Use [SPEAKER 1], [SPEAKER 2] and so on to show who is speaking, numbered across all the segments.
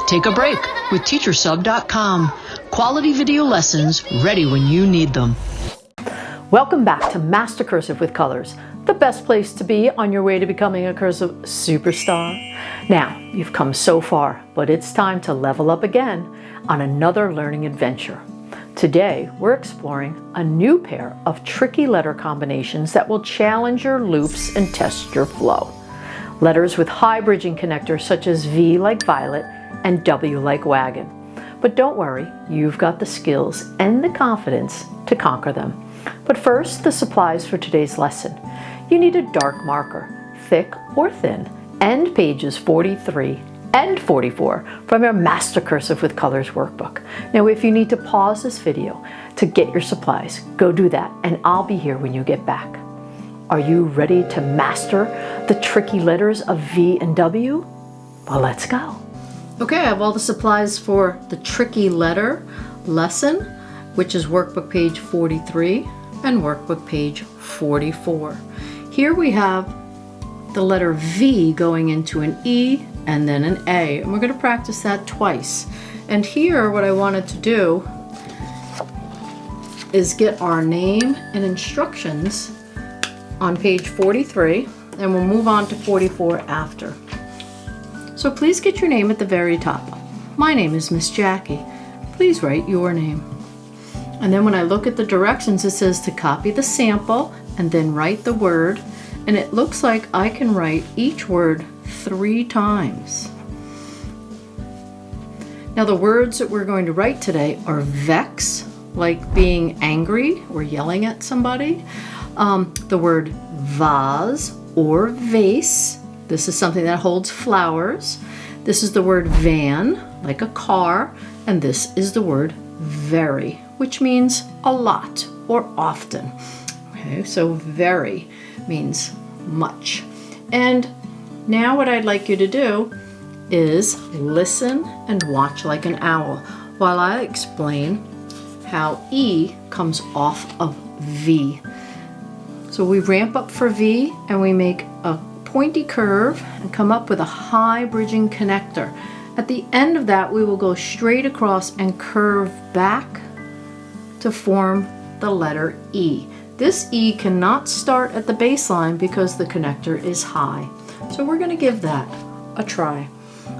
[SPEAKER 1] Take a break with teachersub.com. Quality video lessons ready when you need them.
[SPEAKER 2] Welcome back to Master Cursive with Colors, the best place to be on your way to becoming a cursive superstar. Now, you've come so far, but it's time to level up again on another learning adventure. Today, we're exploring a new pair of tricky letter combinations that will challenge your loops and test your flow. Letters with high bridging connectors such as V like violet and W like wagon. But don't worry, you've got the skills and the confidence to conquer them. But first, the supplies for today's lesson. You need a dark marker, thick or thin, and pages 43 and 44 from your Master Cursive with Colors workbook. Now, if you need to pause this video to get your supplies, go do that, and I'll be here when you get back. Are you ready to master the tricky letters of V and W? Well, let's go. Okay, I have all the supplies for the tricky letter lesson, which is workbook page 43 and workbook page 44. Here we have the letter V going into an E and then an A, and we're going to practice that twice. And here what I wanted to do is get our name and instructions on page 43, and we'll move on to 44 after. So please get your name at the very top. My name is Miss Jackie. Please write your name. And then when I look at the directions, it says to copy the sample and then write the word. And it looks like I can write each word 3 times. Now the words that we're going to write today are vex, like being angry or yelling at somebody. The word vase or vase. This is something that holds flowers. This is the word van, like a car. And this is the word very, which means a lot or often. Okay, so very means much. And now what I'd like you to do is listen and watch like an owl while I explain how E comes off of V. So we ramp up for V and we make a pointy curve and come up with a high bridging connector. At the end of that, we will go straight across and curve back to form the letter E. This E cannot start at the baseline because the connector is high. So we're going to give that a try.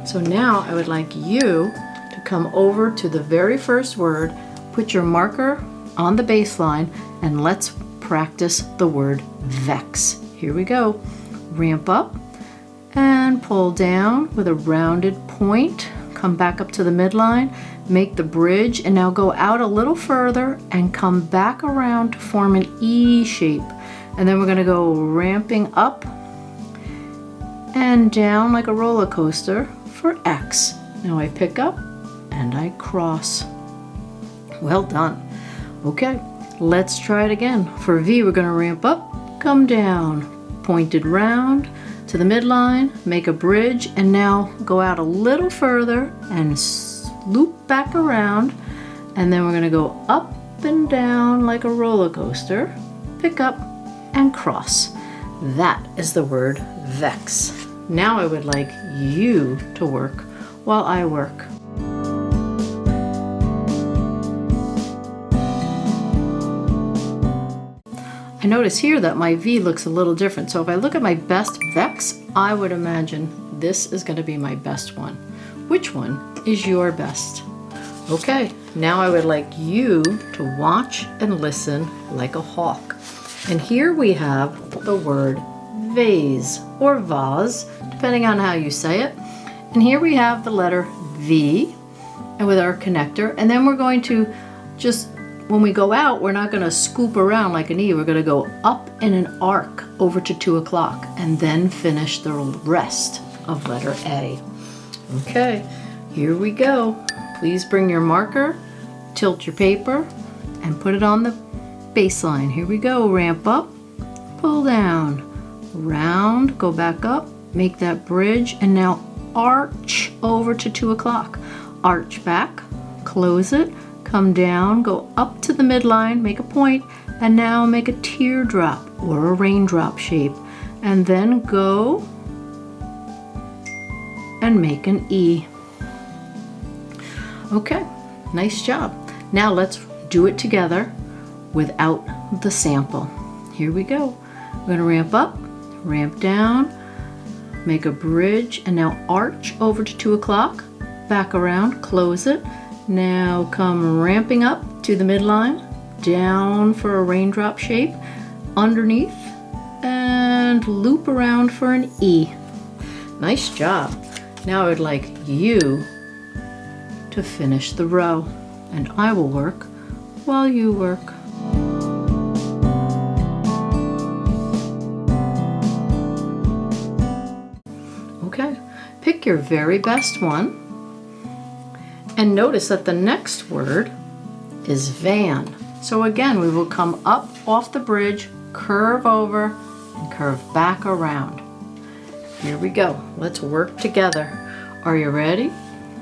[SPEAKER 2] So now I would like you to come over to the very first word, put your marker on the baseline, and let's practice the word vex. Here we go. Ramp up and pull down with a rounded point. Come back up to the midline, make the bridge, and now go out a little further and come back around to form an E shape. And then we're going to go ramping up and down like a roller coaster for X. Now I pick up and I cross. Well done. Okay, let's try it again. For V, we're going to ramp up, come down, pointed round to the midline, make a bridge, and now go out a little further and loop back around. And then we're going to go up and down like a roller coaster, pick up and cross. That is the word vex. Now I would like you to work while I work. I notice here that my V looks a little different. So if I look at my best vex, I would imagine this is going to be my best one. Which one is your best? Okay, now I would like you to watch and listen like a hawk. And here we have the word vase or vase, depending on how you say it. And here we have the letter V and with our connector. And then we're going to just, when we go out, we're not going to scoop around like an E. We're going to go up in an arc over to 2 o'clock and then finish the rest of letter A. Okay, here we go. Please bring your marker, tilt your paper, and put it on the baseline. Here we go. Ramp up, pull down, round, go back up, make that bridge, and now arch over to 2 o'clock. Arch back, close it, come down, go up to the midline, make a point, and now make a teardrop or a raindrop shape. And then go and make an E. Okay, nice job. Now let's do it together without the sample. Here we go. We're going to ramp up, ramp down, make a bridge, and now arch over to 2 o'clock, back around, close it. Now come ramping up to the midline, down for a raindrop shape, underneath, and loop around for an E. Nice job. Now I would like you to finish the row, and I will work while you work. Okay, pick your very best one, and notice that the next word is van. So again, we will come up off the bridge, curve over, and curve back around. Here we go. Let's work together. Are you ready?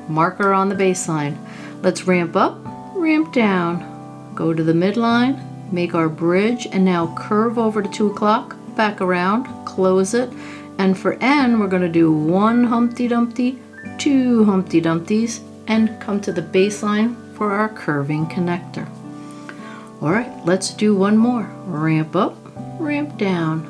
[SPEAKER 2] Marker on the baseline. Let's ramp up, ramp down. Go to the midline, make our bridge, and now curve over to 2 o'clock, back around, close it. And for N, we're going to do 1 Humpty Dumpty, 2 Humpty Dumpties, and come to the baseline for our curving connector. All right, let's do one more. Ramp up, ramp down.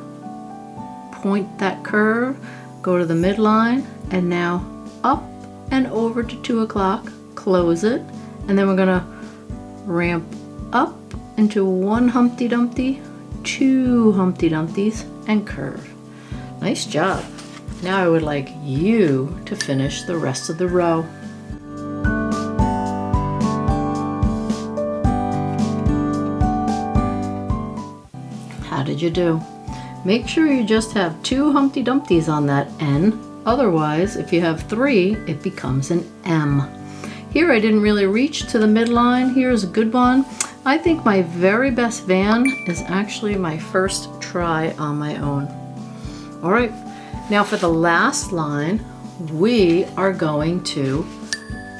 [SPEAKER 2] Point that curve, go to the midline, and now up and over to 2 o'clock, close it, and then we're going to ramp up into 1 Humpty Dumpty, 2 Humpty Dumpties, and curve. Nice job. Now I would like you to finish the rest of the row. How did you do? Make sure you just have 2 Humpty Dumpties on that N. Otherwise, if you have 3, it becomes an M. Here I didn't really reach to the midline. Here's a good one. I think my very best van is actually my first try on my own. All right, now for the last line, we are going to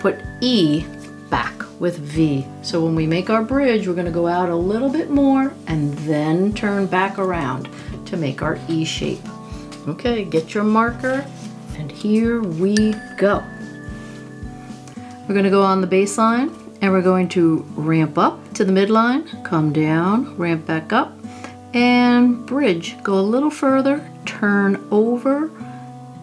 [SPEAKER 2] put E back with V. So when we make our bridge, we're going to go out a little bit more and then turn back around to make our E shape. Okay, get your marker, and here we go. We're going to go on the baseline, and we're going to ramp up to the midline, come down, ramp back up, and bridge. Go a little further, turn over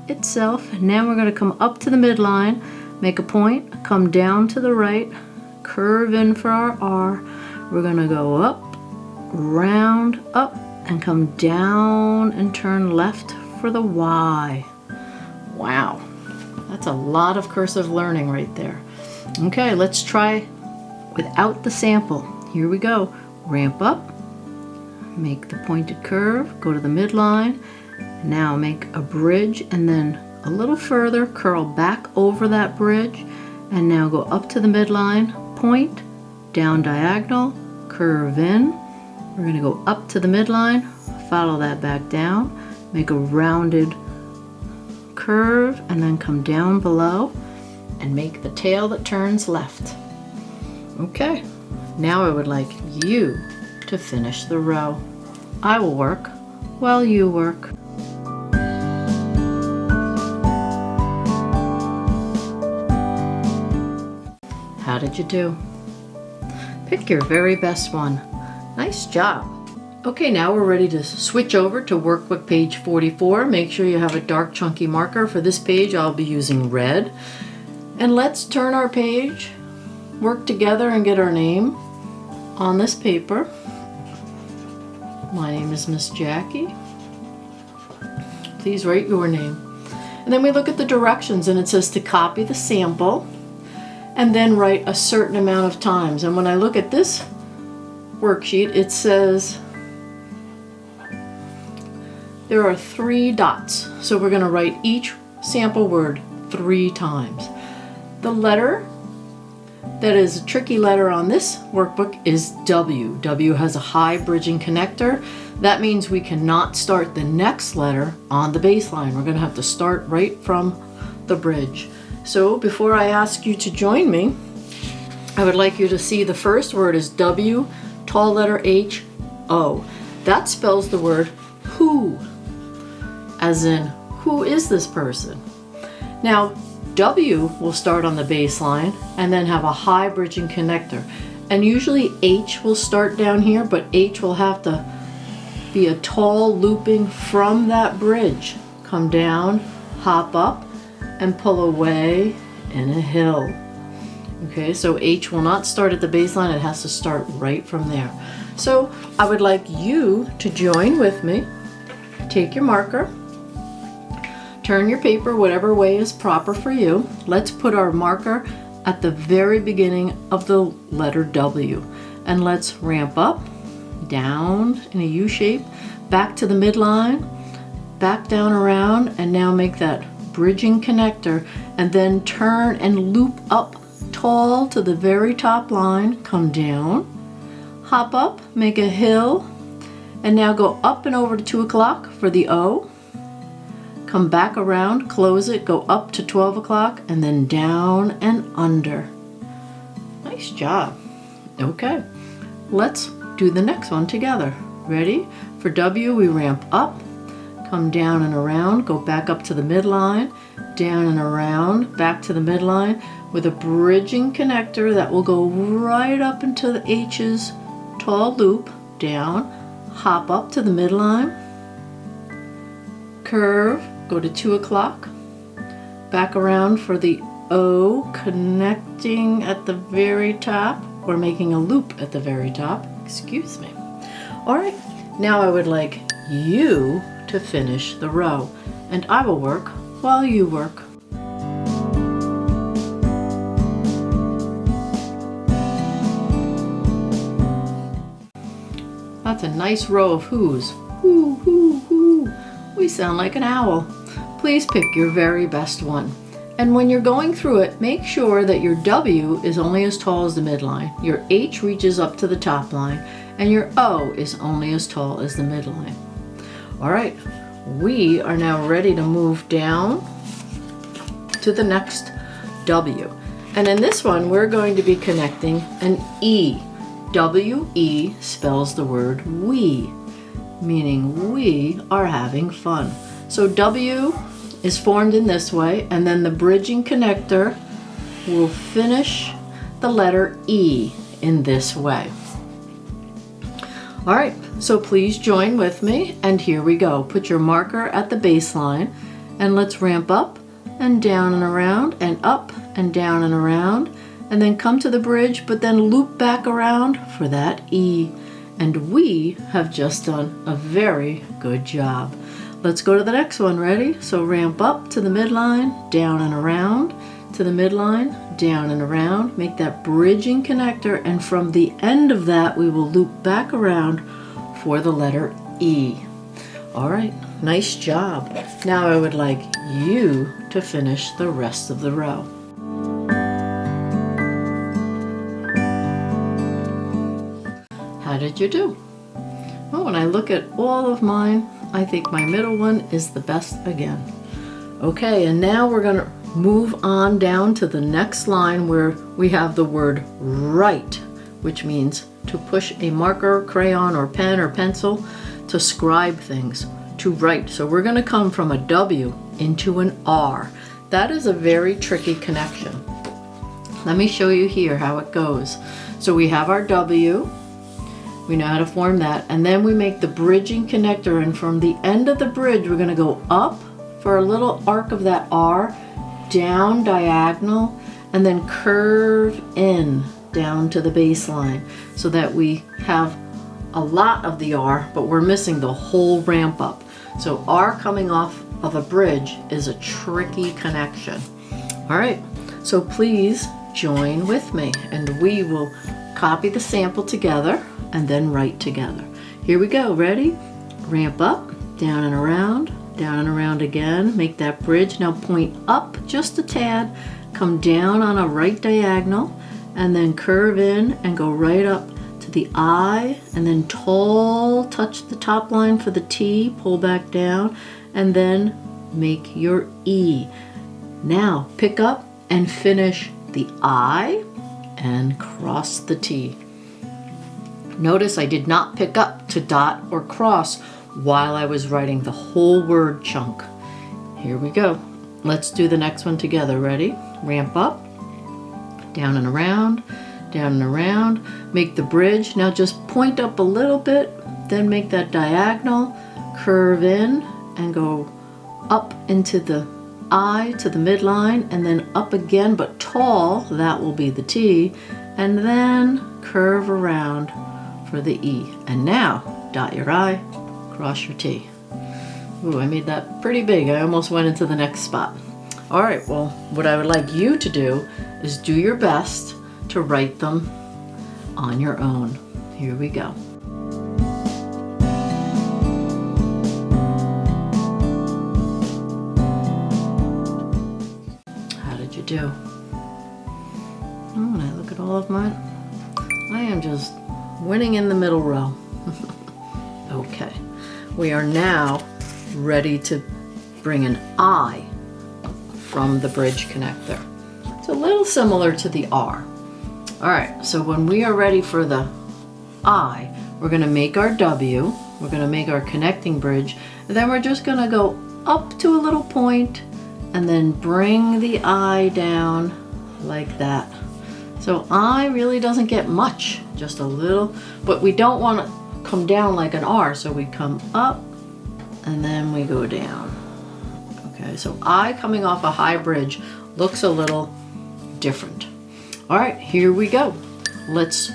[SPEAKER 2] itself. Now we're going to come up to the midline, make a point, come down to the right, curve in for our R. We're going to go up, round, up, and come down and turn left for the Y. Wow, that's a lot of cursive learning right there. Okay, let's try without the sample. Here we go. Ramp up, make the pointed curve, go to the midline. Now make a bridge, and then a little further, curl back over that bridge, and now go up to the midline, point, down diagonal, curve in. We're going to go up to the midline, follow that back down, make a rounded curve, and then come down below and make the tail that turns left. Okay, now I would like you to finish the row. I will work while you work. How did you do? Pick your very best one. Nice job. Okay, now we're ready to switch over to workbook page 44. Make sure you have a dark chunky marker. For this page, I'll be using red. And let's turn our page, work together and get our name on this paper. My name is Miss Jackie. Please write your name. And then we look at the directions, and it says to copy the sample and then write a certain amount of times. And when I look at this worksheet, it says there are 3 dots. So we're going to write each sample word 3 times. The letter that is a tricky letter on this workbook is W. W has a high bridging connector. That means we cannot start the next letter on the baseline. We're going to have to start right from the bridge. So before I ask you to join me, I would like you to see the first word is W, tall letter H, O. That spells the word who, as in, who is this person? Now, W will start on the baseline and then have a high bridging connector. And usually H will start down here, but H will have to be a tall looping from that bridge. Come down, hop up, and pull away in a hill. Okay, so H will not start at the baseline, it has to start right from there. So I would like you to join with me. Take your marker, turn your paper whatever way is proper for you. Let's put our marker at the very beginning of the letter W. And let's ramp up, down in a U shape, back to the midline, back down around, and now make that bridging connector, and then turn and loop up tall to the very top line, come down, hop up, make a hill, and now go up and over to 2 o'clock for the O. Come back around, close it, go up to 12 o'clock, and then down and under. Nice job. Okay, let's do the next one together. Ready? For W, we ramp up, come down and around, go back up to the midline, down and around, back to the midline, with a bridging connector that will go right up into the H's tall loop, down, hop up to the midline, curve, go to 2 o'clock, back around for the O, connecting at the very top, or making a loop at the very top, excuse me. All right, now I would like you to finish the row, and I will work while you work. That's a nice row of who's. Whoo, whoo, whoo. We sound like an owl. Please pick your very best one. And when you're going through it, make sure that your W is only as tall as the midline, your H reaches up to the top line, and your O is only as tall as the midline. All right, we are now ready to move down to the next W. And in this one, we're going to be connecting an E. W-E spells the word we, meaning we are having fun. So W is formed in this way, and then the bridging connector will finish the letter E in this way. All right, so please join with me, and here we go. Put your marker at the baseline, and let's ramp up and down and around, and up and down and around, and then come to the bridge, but then loop back around for that E. And we have just done a very good job. Let's go to the next one. Ready? So ramp up to the midline, down and around, to the midline, down and around. Make that bridging connector, and from the end of that, we will loop back around for the letter E. All right, nice job. Now I would like you to finish the rest of the row. How did you do? Well, when I look at all of mine, I think my middle one is the best again. Okay, and now we're going to move on down to the next line where we have the word write, which means to push a marker, crayon, or pen or pencil to scribe things, to write. So we're going to come from a W into an R. That is a very tricky connection. Let me show you here how it goes. So we have our W. We know how to form that, and then we make the bridging connector, and from the end of the bridge we're going to go up for a little arc of that R, down diagonal, and then curve in down to the baseline so that we have a lot of the R, but we're missing the whole ramp up. So R coming off of a bridge is a tricky connection. All right, so please join with me, and we will copy the sample together and then write together. Here we go. Ready? Ramp up, down and around again. Make that bridge. Now point up just a tad, come down on a right diagonal, and then curve in and go right up to the I, and then tall, touch the top line for the T, pull back down, and then make your E. Now pick up and finish the I and cross the T. Notice I did not pick up to dot or cross while I was writing the whole word chunk. Here we go. let's do the next one together. Ready? Ramp up, down and around, down and around. Make the bridge. Now just point up a little bit, then make that diagonal, curve in, and go up into the I to the midline, and then up again, but tall, that will be the T, and then curve around for the E. And now, dot your I, cross your T. Ooh, I made that pretty big. I almost went into the next spot. All right, well, what I would like you to do is do your best to write them on your own. Here we go. How did you do? When I look at all of mine, I am just winning in the middle row. Okay, we are now ready to bring an I from the bridge connector. It's a little similar to the R. All right, so when we are ready for the I, we're gonna make our W, we're gonna make our connecting bridge, and then we're just gonna go up to a little point and then bring the I down like that. So I really doesn't get much, just a little, but we don't want to come down like an R, so we come up and then we go down. Okay, so I coming off a high bridge looks a little different. All right, here we go. Let's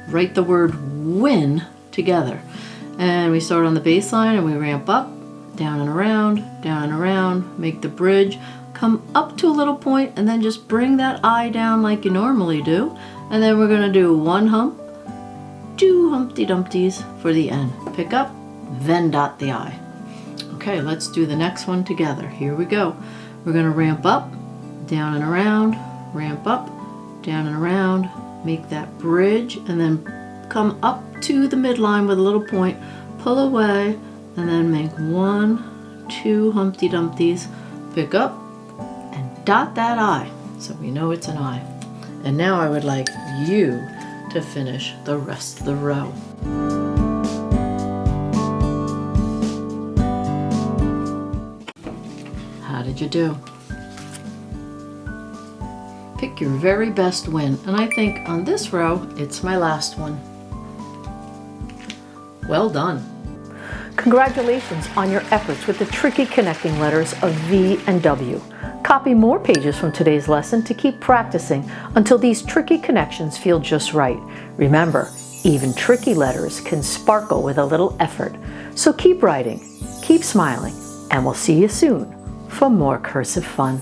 [SPEAKER 2] write the word win together. And we start on the baseline and we ramp up, down and around, make the bridge, come up to a little point, and then just bring that I down like you normally do. And then we're gonna do one hump, two Humpty Dumpties for the end. Pick up, then dot the I. Okay, let's do the next one together. Here we go. We're gonna ramp up, down and around, ramp up, down and around, make that bridge, and then come up to the midline with a little point, pull away, and then make one, two Humpty Dumpties, pick up, and dot that I, so we know it's an I. And now I would like you to finish the rest of the row. How did you do? Pick your very best win, and I think on this row, it's my last one. Well done.
[SPEAKER 3] Congratulations on your efforts with the tricky connecting letters of V and W. Copy more pages from today's lesson to keep practicing until these tricky connections feel just right. Remember, even tricky letters can sparkle with a little effort. So keep writing, keep smiling, and we'll see you soon for more cursive fun.